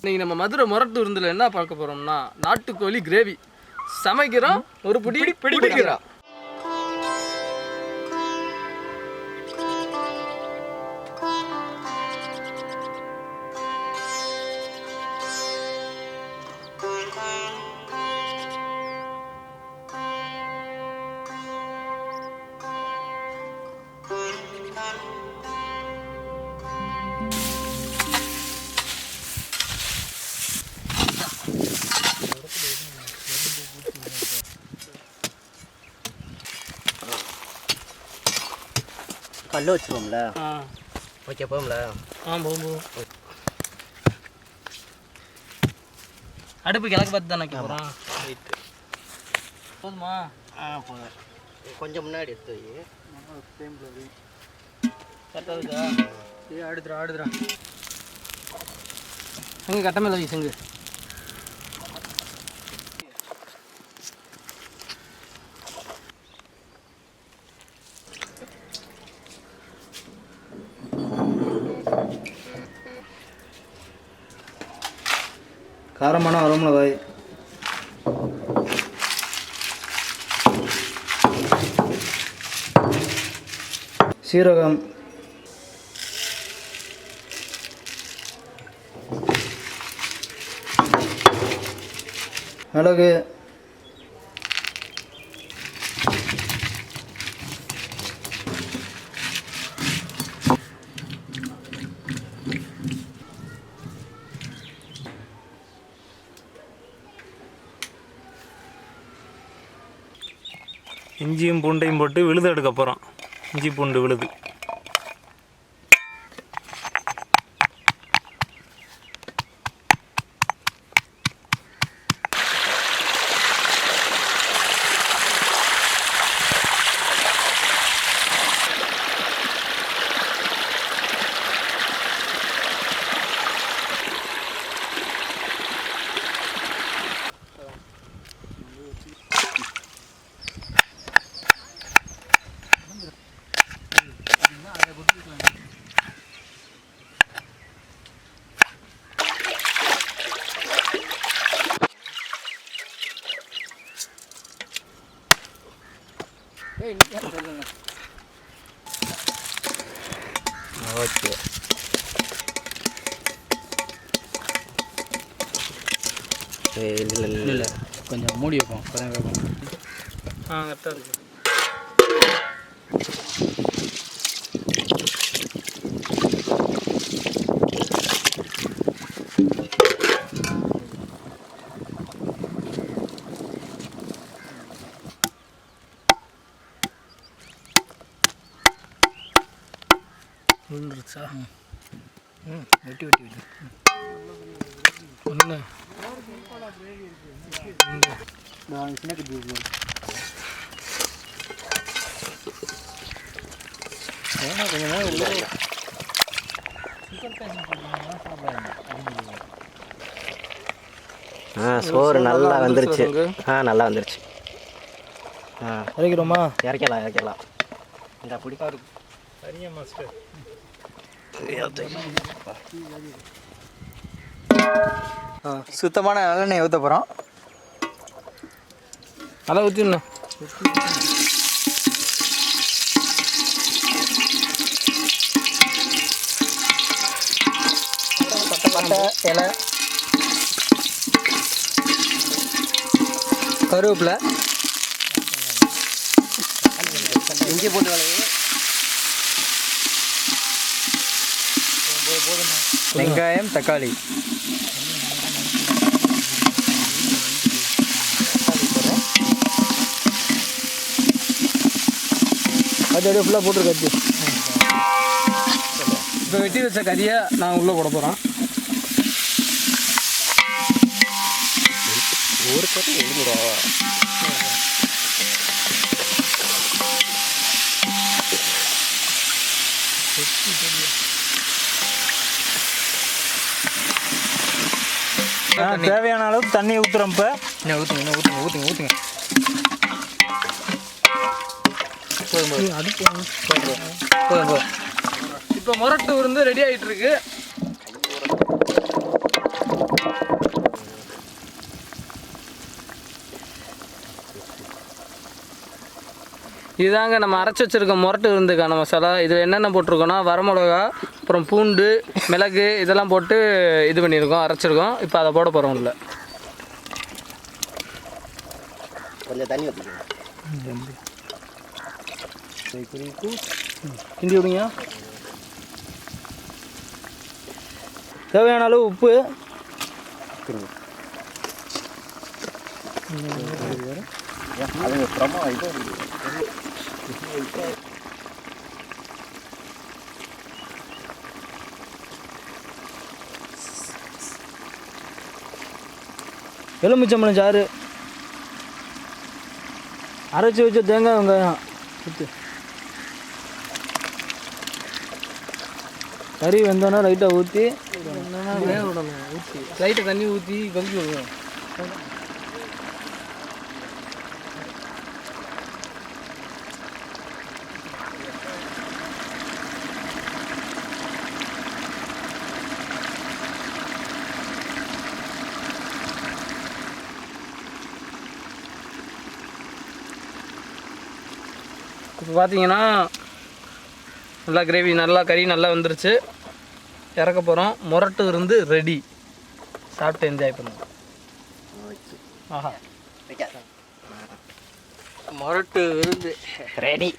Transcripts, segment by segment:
இன்னைக்கு நம்ம மதுரை முரட்டு விருந்தில் என்ன பார்க்க போகிறோம்னா நாட்டுக்கோழி கிரேவி சமைக்கிறோம். ஒரு பிடி பிடிக்கிறோம். கல்லு வச்சுருவோம்ல. ஓகே போகும்ல. போகும். அடுப்பு கிழக்கு பார்த்து தானே போகிறோம். போதுமா? போதும். கொஞ்சம் முன்னாடி எடுத்து வை. கரெக்டாக இருக்கா? ஆடுதுரா அங்கே கட்ட மேலே வை செங்கு. காரமான வரமிளகாய், சீரகம், மிளகு, இஞ்சியும் பூண்டையும் போட்டு விழுது எடுக்க போகிறோம். இஞ்சி பூண்டு விழுது. ஓகே. இல்லை கொஞ்சம் மூடி வைப்போம். கரெக்டாக இருக்கு. வெட்டி ஒன்று சோறு நல்லா வந்துருச்சு. நல்லா வந்துருச்சு. இறக்கிறோமா? இறக்கலாம். இந்த பிடிக்கா இருக்கும். சரியா மாஸ்டர். சுத்தமான நல்லெண்ணெய் ஊற்ற போகிறோம். நல்லா ஊற்றிடணும். பட்டை இலை, கருவேப்பிலை, இஞ்சி பூண்டு விளைவு, வெங்காயம், தக்காளி. அது அப்படியே ஃபுல்லாக போட்டுருக்காச்சு. இப்போ வெட்டி வச்ச கறியை நான் உள்ளே போட போகிறேன். ஒரு பக்கம் எழுதுடா. தேவையான அளவுக்கு தண்ணி ஊற்றுறோம். இப்போ ஊற்றுங்க. இப்போ முரட்டு விருந்து ரெடி ஆகிட்டு இருக்கு. இதுதாங்க நம்ம அரைச்சி வச்சுருக்க முரட்டு விருந்துக்கான மசாலா. இதில் என்னென்ன போட்டிருக்கோன்னா வரமிளகா, அப்புறம் பூண்டு, மிளகு இதெல்லாம் போட்டு இது பண்ணியிருக்கோம், அரைச்சிருக்கோம். இப்போ அதை போட போகிறோம். இல்லை கொஞ்சம் தண்ணி ஊற்றிக்கலாம். கிண்டி விடுங்க. தேவையான அளவு உப்பு, எலுமிச்சம்பழம் சாறு, அரைச்சி வச்ச தேங்காய் வெங்காயம் ஊற்றி கறி வெந்தோன்னா லைட்டாக ஊற்றி வேக விடணும். ஊற்றி லைட்டை தண்ணி ஊற்றி கொதிக்க விடுவோம். இப்போ பார்த்தீங்கன்னா நல்லா கிரேவி, நல்லா கறி நல்லா வந்துருச்சு. இறக்க போகிறோம். முரட்டு விருந்து ரெடி. சாப்பிட்டு என்ஜாய் பண்ணுவோம். ஆஹா, முரட்டு விருந்து ரெடி.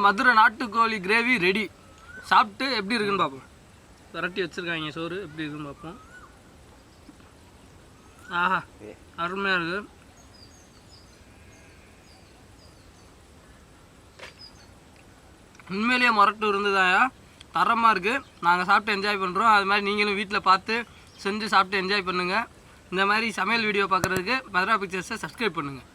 மதுரை நாட்டுக்கோழி கிரேவி ரெடி. சாப்பிட்டு எப்படி இருக்குன்னு பார்ப்போம். விரட்டி வச்சுருக்காங்க சோறு, எப்படி இருக்குன்னு பார்ப்போம். ஆஹா, அருமையாக இருக்குது. உண்மையிலேயே முரட்டு விருந்துதாயா, தரமாக இருக்குது. நாங்கள் சாப்பிட்டு என்ஜாய் பண்ணுறோம். அது மாதிரி நீங்களும் வீட்டில் பார்த்து செஞ்சு சாப்பிட்டு என்ஜாய் பண்ணுங்கள். இந்த மாதிரி சமையல் வீடியோ பார்க்குறதுக்கு மதுரா பிக்சர்ஸை சப்ஸ்கிரைப் பண்ணுங்கள்.